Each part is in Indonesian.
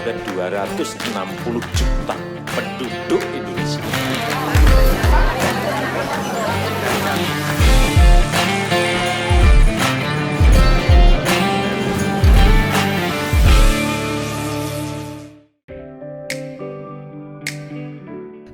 kepada 260 juta penduduk Indonesia.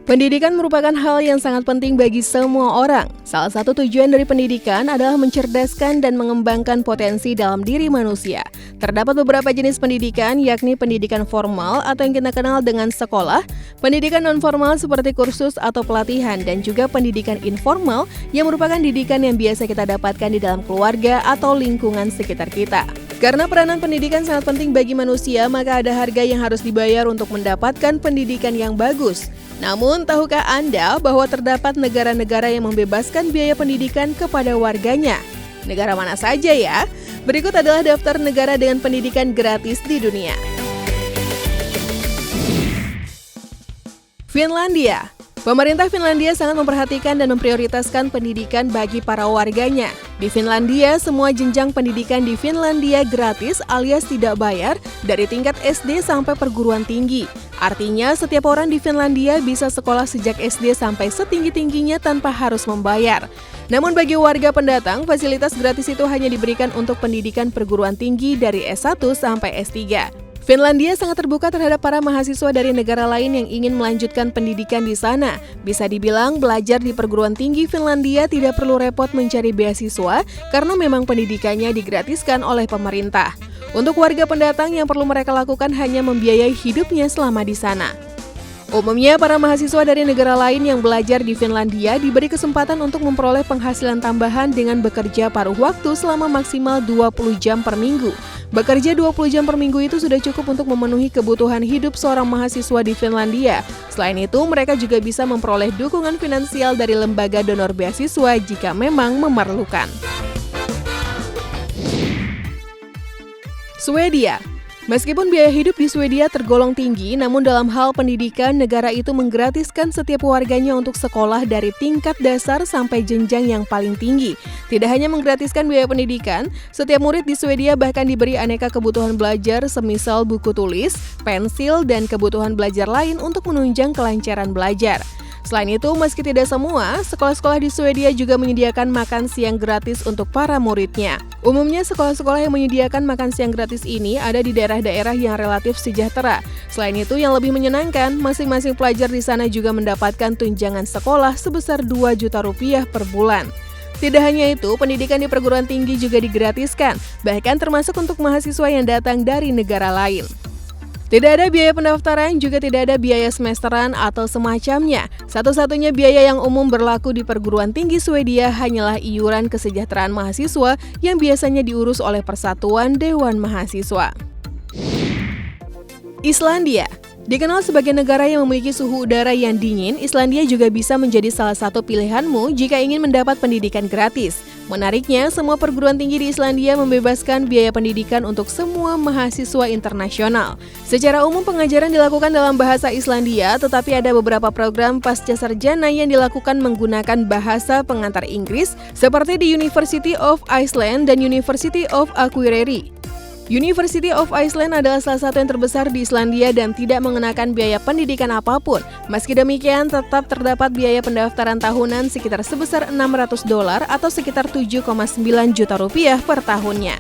Pendidikan merupakan hal yang sangat penting bagi semua orang. Salah satu tujuan dari pendidikan adalah mencerdaskan dan mengembangkan potensi dalam diri manusia. Terdapat beberapa jenis pendidikan, yakni pendidikan formal atau yang kita kenal dengan sekolah, pendidikan non-formal seperti kursus atau pelatihan, dan juga pendidikan informal yang merupakan didikan yang biasa kita dapatkan di dalam keluarga atau lingkungan sekitar kita. Karena peranan pendidikan sangat penting bagi manusia, maka ada harga yang harus dibayar untuk mendapatkan pendidikan yang bagus. Namun, tahukah Anda bahwa terdapat negara-negara yang membebaskan biaya pendidikan kepada warganya? Negara mana saja ya? Berikut adalah daftar negara dengan pendidikan gratis di dunia. Finlandia. Pemerintah Finlandia sangat memperhatikan dan memprioritaskan pendidikan bagi para warganya. Di Finlandia, semua jenjang pendidikan di Finlandia gratis alias tidak bayar dari tingkat SD sampai perguruan tinggi. Artinya, setiap orang di Finlandia bisa sekolah sejak SD sampai setinggi-tingginya tanpa harus membayar. Namun bagi warga pendatang, fasilitas gratis itu hanya diberikan untuk pendidikan perguruan tinggi dari S1 sampai S3. Finlandia sangat terbuka terhadap para mahasiswa dari negara lain yang ingin melanjutkan pendidikan di sana. Bisa dibilang, belajar di perguruan tinggi Finlandia tidak perlu repot mencari beasiswa karena memang pendidikannya digratiskan oleh pemerintah. Untuk warga pendatang, yang perlu mereka lakukan hanya membiayai hidupnya selama di sana. Umumnya, para mahasiswa dari negara lain yang belajar di Finlandia diberi kesempatan untuk memperoleh penghasilan tambahan dengan bekerja paruh waktu selama maksimal 20 jam per minggu. Bekerja 20 jam per minggu itu sudah cukup untuk memenuhi kebutuhan hidup seorang mahasiswa di Finlandia. Selain itu, mereka juga bisa memperoleh dukungan finansial dari lembaga donor beasiswa jika memang memerlukan. Swedia. Meskipun biaya hidup di Swedia tergolong tinggi, namun dalam hal pendidikan, negara itu menggratiskan setiap warganya untuk sekolah dari tingkat dasar sampai jenjang yang paling tinggi. Tidak hanya menggratiskan biaya pendidikan, setiap murid di Swedia bahkan diberi aneka kebutuhan belajar semisal buku tulis, pensil, dan kebutuhan belajar lain untuk menunjang kelancaran belajar. Selain itu, meski tidak semua, sekolah-sekolah di Swedia juga menyediakan makan siang gratis untuk para muridnya. Umumnya, sekolah-sekolah yang menyediakan makan siang gratis ini ada di daerah-daerah yang relatif sejahtera. Selain itu, yang lebih menyenangkan, masing-masing pelajar di sana juga mendapatkan tunjangan sekolah sebesar 2 juta rupiah per bulan. Tidak hanya itu, pendidikan di perguruan tinggi juga digratiskan, bahkan termasuk untuk mahasiswa yang datang dari negara lain. Tidak ada biaya pendaftaran, juga tidak ada biaya semesteran atau semacamnya. Satu-satunya biaya yang umum berlaku di perguruan tinggi Swedia hanyalah iuran kesejahteraan mahasiswa yang biasanya diurus oleh Persatuan Dewan Mahasiswa. Islandia. Dikenal sebagai negara yang memiliki suhu udara yang dingin, Islandia juga bisa menjadi salah satu pilihanmu jika ingin mendapat pendidikan gratis. Menariknya, semua perguruan tinggi di Islandia membebaskan biaya pendidikan untuk semua mahasiswa internasional. Secara umum, pengajaran dilakukan dalam bahasa Islandia, tetapi ada beberapa program pasca sarjana yang dilakukan menggunakan bahasa pengantar Inggris, seperti di University of Iceland dan University of Akureyri. University of Iceland adalah salah satu yang terbesar di Islandia dan tidak mengenakan biaya pendidikan apapun. Meski demikian, tetap terdapat biaya pendaftaran tahunan sekitar sebesar $600 atau sekitar 7,9 juta rupiah per tahunnya.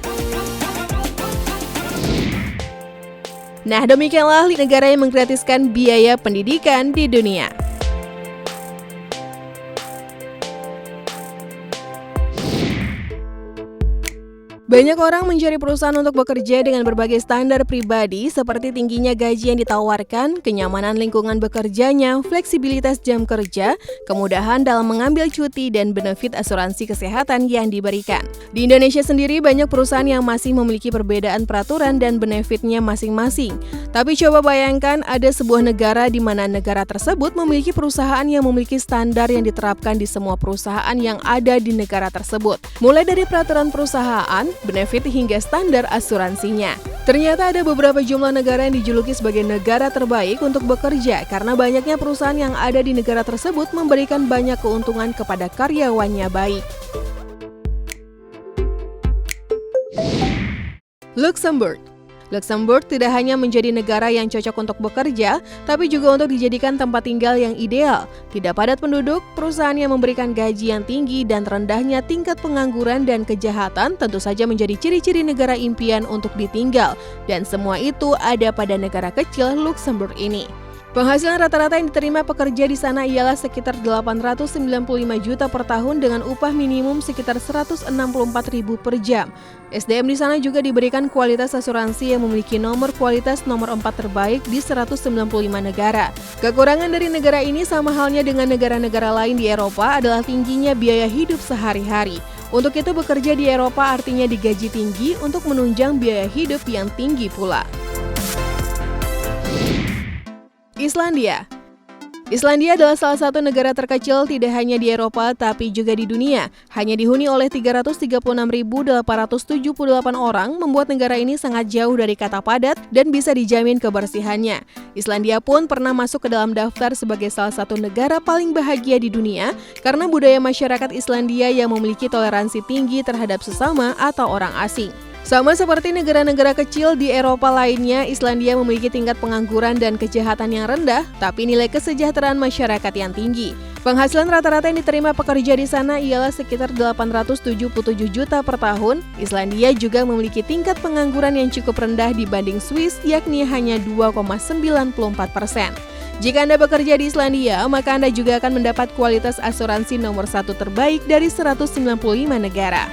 Nah, demikianlah negara yang menggratiskan biaya pendidikan di dunia. Banyak orang mencari perusahaan untuk bekerja dengan berbagai standar pribadi seperti tingginya gaji yang ditawarkan, kenyamanan lingkungan bekerjanya, fleksibilitas jam kerja, kemudahan dalam mengambil cuti, dan benefit asuransi kesehatan yang diberikan. Di Indonesia sendiri banyak perusahaan yang masih memiliki perbedaan peraturan dan benefitnya masing-masing. Tapi coba bayangkan ada sebuah negara di mana negara tersebut memiliki perusahaan yang memiliki standar yang diterapkan di semua perusahaan yang ada di negara tersebut. Mulai dari peraturan perusahaan, benefit hingga standar asuransinya. Ternyata ada beberapa jumlah negara yang dijuluki sebagai negara terbaik untuk bekerja karena banyaknya perusahaan yang ada di negara tersebut memberikan banyak keuntungan kepada karyawannya baik. Luxembourg. Luxembourg tidak hanya menjadi negara yang cocok untuk bekerja, tapi juga untuk dijadikan tempat tinggal yang ideal. Tidak padat penduduk, perusahaan yang memberikan gaji yang tinggi, dan rendahnya tingkat pengangguran dan kejahatan tentu saja menjadi ciri-ciri negara impian untuk ditinggal. Dan semua itu ada pada negara kecil Luxembourg ini. Penghasilan rata-rata yang diterima pekerja di sana ialah sekitar 895 juta per tahun dengan upah minimum sekitar 164.000 per jam. SDM di sana juga diberikan kualitas asuransi yang memiliki nomor kualitas nomor 4 terbaik di 195 negara. Kekurangan dari negara ini sama halnya dengan negara-negara lain di Eropa adalah tingginya biaya hidup sehari-hari. Untuk itu bekerja di Eropa artinya digaji tinggi untuk menunjang biaya hidup yang tinggi pula. Islandia adalah salah satu negara terkecil tidak hanya di Eropa tapi juga di dunia. Hanya dihuni oleh 336.878 orang, membuat negara ini sangat jauh dari kata padat dan bisa dijamin kebersihannya. Islandia pun pernah masuk ke dalam daftar sebagai salah satu negara paling bahagia di dunia karena budaya masyarakat Islandia yang memiliki toleransi tinggi terhadap sesama atau orang asing. Sama seperti negara-negara kecil di Eropa lainnya, Islandia memiliki tingkat pengangguran dan kejahatan yang rendah, tapi nilai kesejahteraan masyarakat yang tinggi. Penghasilan rata-rata yang diterima pekerja di sana ialah sekitar 877 juta per tahun. Islandia juga memiliki tingkat pengangguran yang cukup rendah dibanding Swiss, yakni hanya 2,94%. Jika Anda bekerja di Islandia, maka Anda juga akan mendapat kualitas asuransi nomor 1 terbaik dari 195 negara.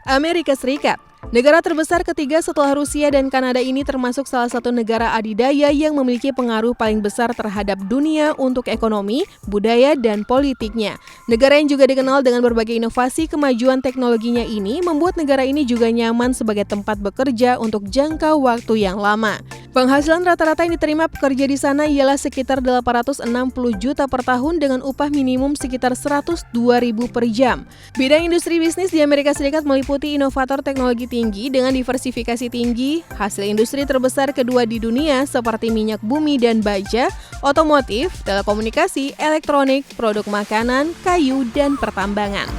Amerika Serikat. Negara terbesar ketiga setelah Rusia dan Kanada ini termasuk salah satu negara adidaya yang memiliki pengaruh paling besar terhadap dunia untuk ekonomi, budaya, dan politiknya. Negara yang juga dikenal dengan berbagai inovasi kemajuan teknologinya ini membuat negara ini juga nyaman sebagai tempat bekerja untuk jangka waktu yang lama. Penghasilan rata-rata yang diterima pekerja di sana ialah sekitar 860 juta per tahun dengan upah minimum sekitar 102.000 per jam. Bidang industri bisnis di Amerika Serikat meliputi inovator teknologi tinggi dengan diversifikasi tinggi, hasil industri terbesar kedua di dunia seperti minyak bumi dan baja, otomotif, telekomunikasi, elektronik, produk makanan, kayu, dan pertambangan.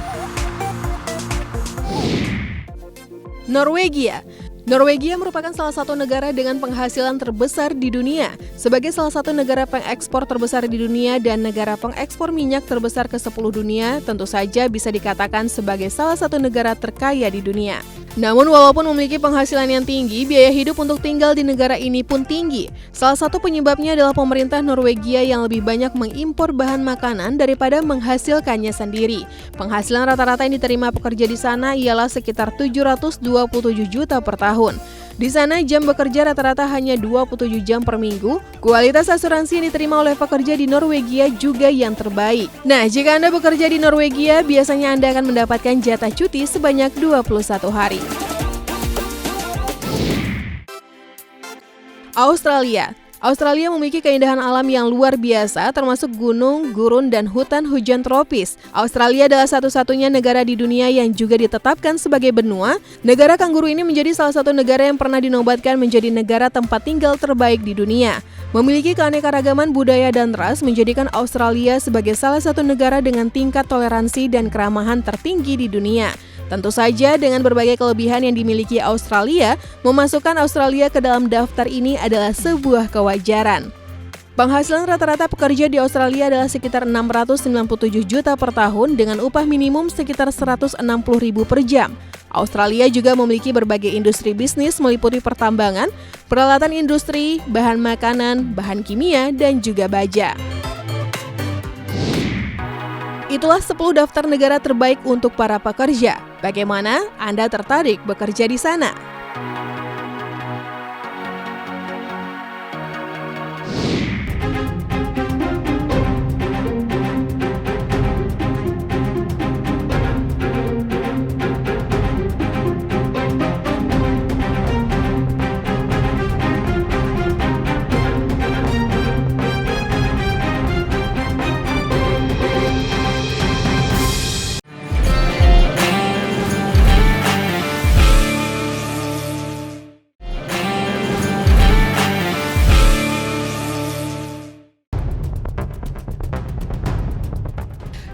Norwegia merupakan salah satu negara dengan penghasilan terbesar di dunia. Sebagai salah satu negara pengekspor terbesar di dunia dan negara pengekspor minyak terbesar ke-10 dunia, tentu saja bisa dikatakan sebagai salah satu negara terkaya di dunia. Namun walaupun memiliki penghasilan yang tinggi, biaya hidup untuk tinggal di negara ini pun tinggi. Salah satu penyebabnya adalah pemerintah Norwegia yang lebih banyak mengimpor bahan makanan daripada menghasilkannya sendiri. Penghasilan rata-rata yang diterima pekerja di sana ialah sekitar 727 juta per tahun. Di sana jam bekerja rata-rata hanya 27 jam per minggu. Kualitas asuransi yang diterima oleh pekerja di Norwegia juga yang terbaik. Nah, jika Anda bekerja di Norwegia, biasanya Anda akan mendapatkan jatah cuti sebanyak 21 hari. Australia memiliki keindahan alam yang luar biasa, termasuk gunung, gurun, dan hutan hujan tropis. Australia adalah satu-satunya negara di dunia yang juga ditetapkan sebagai benua. Negara kanguru ini menjadi salah satu negara yang pernah dinobatkan menjadi negara tempat tinggal terbaik di dunia. Memiliki keanekaragaman budaya dan ras menjadikan Australia sebagai salah satu negara dengan tingkat toleransi dan keramahan tertinggi di dunia. Tentu saja dengan berbagai kelebihan yang dimiliki Australia, memasukkan Australia ke dalam daftar ini adalah sebuah kewajaran. Penghasilan rata-rata pekerja di Australia adalah sekitar 697 juta per tahun dengan upah minimum sekitar 160.000 per jam. Australia juga memiliki berbagai industri bisnis meliputi pertambangan, peralatan industri, bahan makanan, bahan kimia, dan juga baja. Itulah 10 daftar negara terbaik untuk para pekerja. Bagaimana Anda tertarik bekerja di sana?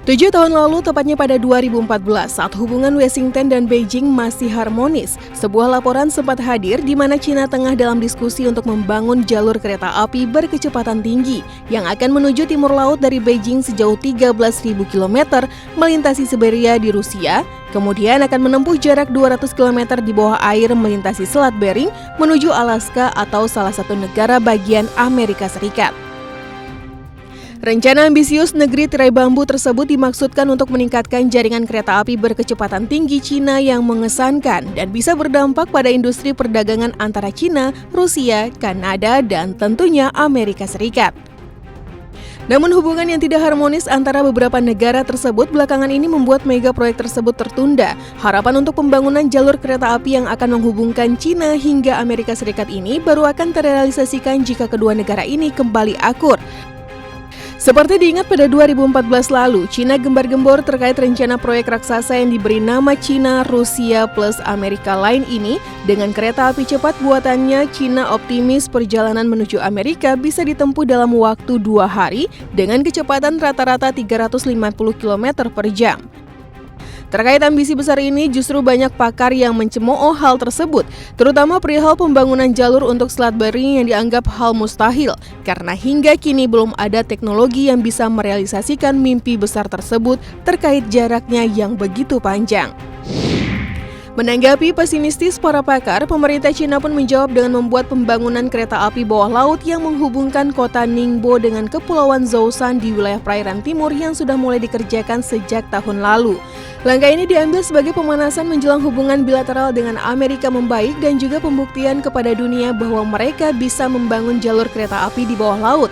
7 tahun lalu, tepatnya pada 2014, saat hubungan Washington dan Beijing masih harmonis, sebuah laporan sempat hadir di mana China tengah dalam diskusi untuk membangun jalur kereta api berkecepatan tinggi yang akan menuju timur laut dari Beijing sejauh 13.000 km melintasi Siberia di Rusia, kemudian akan menempuh jarak 200 km di bawah air melintasi Selat Bering menuju Alaska atau salah satu negara bagian Amerika Serikat. Rencana ambisius negeri tirai bambu tersebut dimaksudkan untuk meningkatkan jaringan kereta api berkecepatan tinggi China yang mengesankan dan bisa berdampak pada industri perdagangan antara China, Rusia, Kanada, dan tentunya Amerika Serikat. Namun hubungan yang tidak harmonis antara beberapa negara tersebut belakangan ini membuat mega proyek tersebut tertunda. Harapan untuk pembangunan jalur kereta api yang akan menghubungkan China hingga Amerika Serikat ini baru akan terrealisasikan jika kedua negara ini kembali akur. Seperti diingat pada 2014 lalu, China gembar-gembor terkait rencana proyek raksasa yang diberi nama China, Rusia plus Amerika Line ini. Dengan kereta api cepat buatannya, China optimis perjalanan menuju Amerika bisa ditempuh dalam waktu 2 hari dengan kecepatan rata-rata 350 km per jam. Terkait ambisi besar ini, justru banyak pakar yang mencemooh hal tersebut, terutama perihal pembangunan jalur untuk Selat Bering yang dianggap hal mustahil, karena hingga kini belum ada teknologi yang bisa merealisasikan mimpi besar tersebut terkait jaraknya yang begitu panjang. Menanggapi pesimistis para pakar, pemerintah China pun menjawab dengan membuat pembangunan kereta api bawah laut yang menghubungkan kota Ningbo dengan Kepulauan Zhoushan di wilayah perairan timur yang sudah mulai dikerjakan sejak tahun lalu. Langkah ini diambil sebagai pemanasan menjelang hubungan bilateral dengan Amerika membaik dan juga pembuktian kepada dunia bahwa mereka bisa membangun jalur kereta api di bawah laut.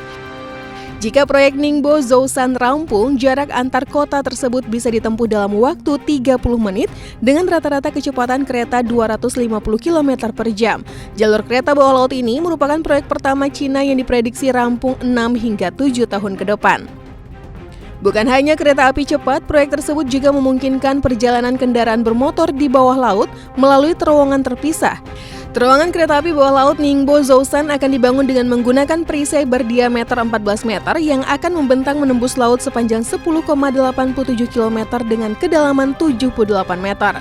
Jika proyek Ningbo Zhoushan rampung, jarak antar kota tersebut bisa ditempuh dalam waktu 30 menit dengan rata-rata kecepatan kereta 250 km per jam. Jalur kereta bawah laut ini merupakan proyek pertama China yang diprediksi rampung 6 hingga 7 tahun ke depan. Bukan hanya kereta api cepat, proyek tersebut juga memungkinkan perjalanan kendaraan bermotor di bawah laut melalui terowongan terpisah. Terowongan kereta api bawah laut Ningbo Zhoushan akan dibangun dengan menggunakan perisai berdiameter 14 meter yang akan membentang menembus laut sepanjang 10,87 km dengan kedalaman 78 meter.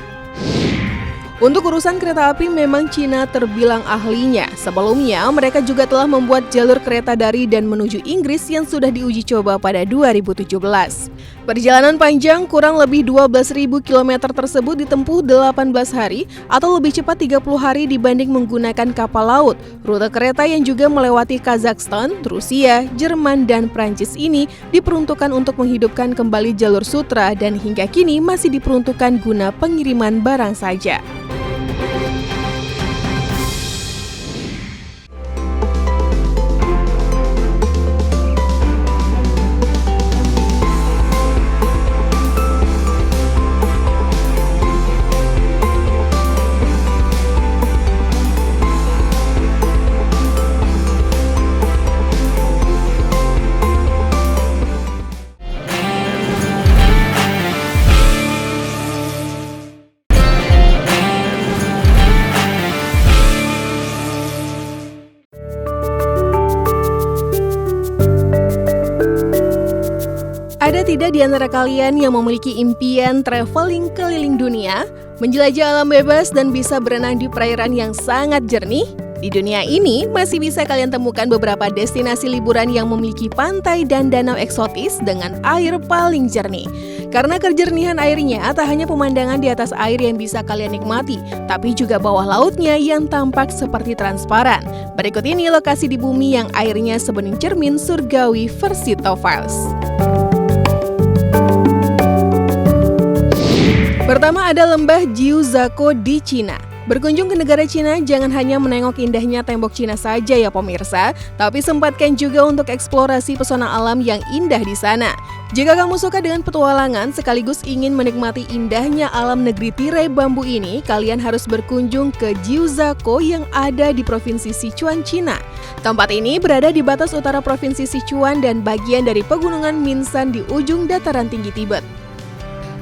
Untuk urusan kereta api memang China terbilang ahlinya. Sebelumnya, mereka juga telah membuat jalur kereta dari dan menuju Inggris yang sudah diuji coba pada 2017. Perjalanan panjang kurang lebih 12.000 km tersebut ditempuh 18 hari atau lebih cepat 30 hari dibanding menggunakan kapal laut. Rute kereta yang juga melewati Kazakhstan, Rusia, Jerman, dan Prancis ini diperuntukkan untuk menghidupkan kembali jalur sutra dan hingga kini masih diperuntukkan guna pengiriman barang saja. Ada tidak di antara kalian yang memiliki impian traveling keliling dunia, menjelajah alam bebas dan bisa berenang di perairan yang sangat jernih? Di dunia ini masih bisa kalian temukan beberapa destinasi liburan yang memiliki pantai dan danau eksotis dengan air paling jernih. Karena kejernihan airnya, tak hanya pemandangan di atas air yang bisa kalian nikmati, tapi juga bawah lautnya yang tampak seperti transparan. Berikut ini lokasi di bumi yang airnya sebening cermin surgawi versi Top Files. Pertama ada lembah Jiuzhakou di Cina. Berkunjung ke negara Cina, jangan hanya menengok indahnya tembok Cina saja ya pemirsa, tapi sempatkan juga untuk eksplorasi pesona alam yang indah di sana. Jika kamu suka dengan petualangan sekaligus ingin menikmati indahnya alam negeri tirai bambu ini, kalian harus berkunjung ke Jiuzhakou yang ada di Provinsi Sichuan, Cina. Tempat ini berada di batas utara Provinsi Sichuan dan bagian dari pegunungan Minshan di ujung dataran tinggi Tibet.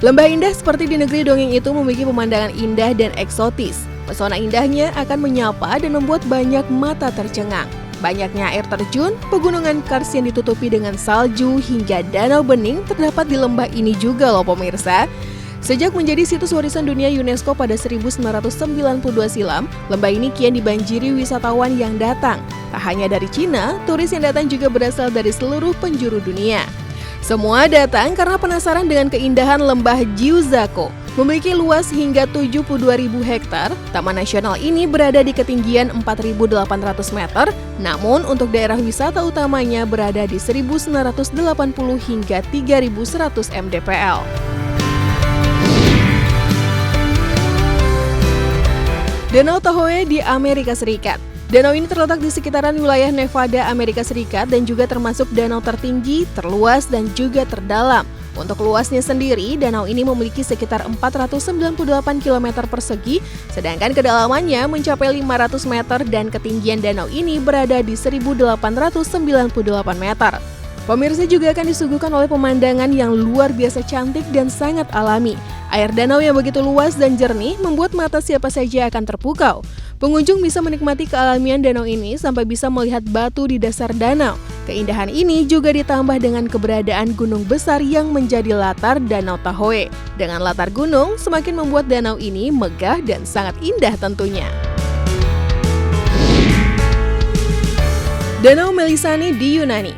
Lembah indah seperti di negeri dongeng itu memiliki pemandangan indah dan eksotis. Pesona indahnya akan menyapa dan membuat banyak mata tercengang. Banyaknya air terjun, pegunungan kars yang ditutupi dengan salju, hingga danau bening terdapat di lembah ini juga loh pemirsa. Sejak menjadi situs warisan dunia UNESCO pada 1992 silam, lembah ini kian dibanjiri wisatawan yang datang. Tak hanya dari Cina, turis yang datang juga berasal dari seluruh penjuru dunia. Semua datang karena penasaran dengan keindahan lembah Jiuzhakou. Memiliki luas hingga 72.000 hektar, Taman Nasional ini berada di ketinggian 4.800 meter, namun untuk daerah wisata utamanya berada di 1.980 hingga 3.100 mdpl. Danau Tahoe di Amerika Serikat. Danau ini terletak di sekitaran wilayah Nevada, Amerika Serikat dan juga termasuk danau tertinggi, terluas, dan juga terdalam. Untuk luasnya sendiri, danau ini memiliki sekitar 498 km persegi, sedangkan kedalamannya mencapai 500 meter dan ketinggian danau ini berada di 1.898 meter. Pemirsa juga akan disuguhkan oleh pemandangan yang luar biasa cantik dan sangat alami. Air danau yang begitu luas dan jernih membuat mata siapa saja akan terpukau. Pengunjung bisa menikmati kealamian danau ini sampai bisa melihat batu di dasar danau. Keindahan ini juga ditambah dengan keberadaan gunung besar yang menjadi latar Danau Tahoe. Dengan latar gunung, semakin membuat danau ini megah dan sangat indah tentunya. Danau Melisani di Yunani.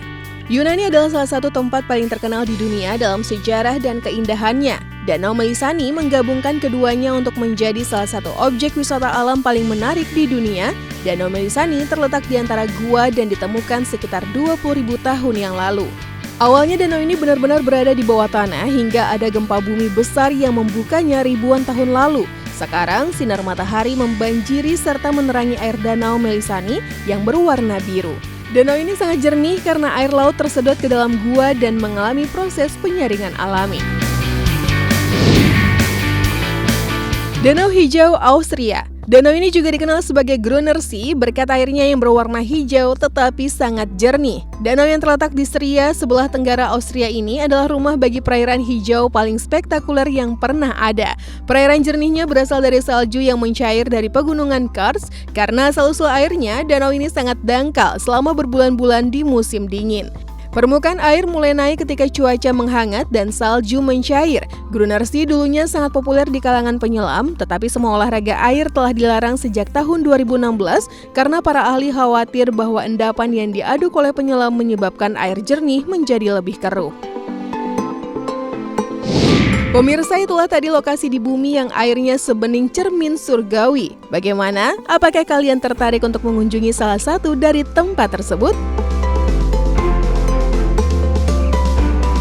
Yunani adalah salah satu tempat paling terkenal di dunia dalam sejarah dan keindahannya. Danau Melisani menggabungkan keduanya untuk menjadi salah satu objek wisata alam paling menarik di dunia. Danau Melisani terletak di antara gua dan ditemukan sekitar 20.000 tahun yang lalu. Awalnya danau ini benar-benar berada di bawah tanah hingga ada gempa bumi besar yang membukanya ribuan tahun lalu. Sekarang sinar matahari membanjiri serta menerangi air Danau Melisani yang berwarna biru. Danau ini sangat jernih karena air laut tersedot ke dalam gua dan mengalami proses penyaringan alami. Danau Hijau Austria. Danau ini juga dikenal sebagai Grüner See berkat airnya yang berwarna hijau tetapi sangat jernih. Danau yang terletak di Styria sebelah tenggara Austria ini adalah rumah bagi perairan hijau paling spektakuler yang pernah ada. Perairan jernihnya berasal dari salju yang mencair dari pegunungan Kars. Karena asal-usul airnya, danau ini sangat dangkal selama berbulan-bulan di musim dingin. Permukaan air mulai naik ketika cuaca menghangat dan salju mencair. Grüner See dulunya sangat populer di kalangan penyelam, tetapi semua olahraga air telah dilarang sejak tahun 2016 karena para ahli khawatir bahwa endapan yang diaduk oleh penyelam menyebabkan air jernih menjadi lebih keruh. Pemirsa, itulah tadi lokasi di bumi yang airnya sebening cermin surgawi. Bagaimana? Apakah kalian tertarik untuk mengunjungi salah satu dari tempat tersebut?